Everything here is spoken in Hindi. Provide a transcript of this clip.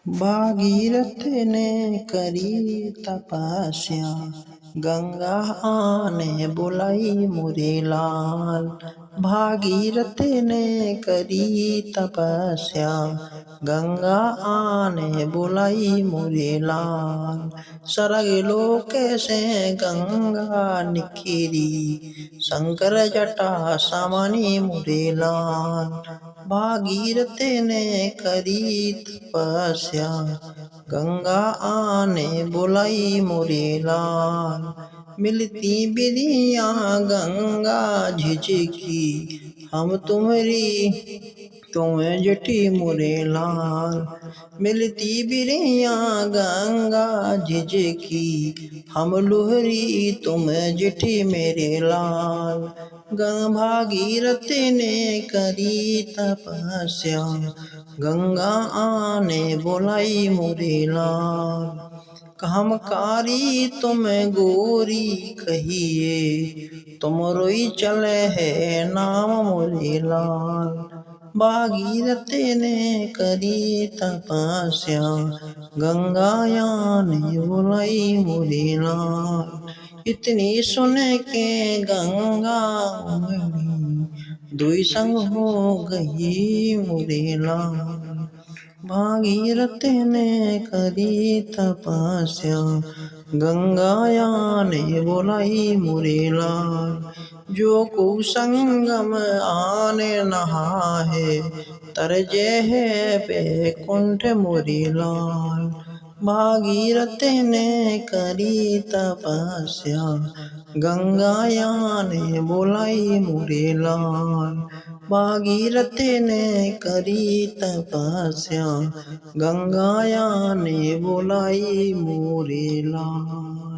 भागीरथ ने करी तपस्या, गंगा आने बुलाई मुरे लाल। भागीरथ ने करी तपस्या, गंगा आने बुलाई मुरे लाल। सरग लोक से गंगा निखिरी, शंकर जटा समनि मुरे लाल। भागीरथ ने करी तपस्या, गंगा आने बुलाई मुरे लाल। मिलती बिरिया गंगा झिझकी, हम तुम्हारी तुम जटी मुरे लाल। मिलती बिरिया गंगा झिझकी, हम लुहरी तुम जिठी मेरे लाल। भागीरथ ने करी तपस्या, गंगा आने बुलाई मुरे लाल। कहमकारी तुम गोरी कहिए, तुम रोई चले है नाम मुरे लाल। भागीरथ ने करी तपस्या, गंगा आने बुलाई मुरे लाल। इतनी सुन के गंगा उमड़ी, दुई संग हो गई मुरे लाल। भागीरथ ने करी तपस्या, गंगा आने बुलाई मुरे लाल। जो को संगम आने नहाए, तरजे है बैकुंठ मुरे लाल। भागीरथ ने करी तपस्या, गंगा आने बुलाई मुरे लाल। भागीरथ ने करी तपस्या, गंगा आने बुलाई मुरे लाल।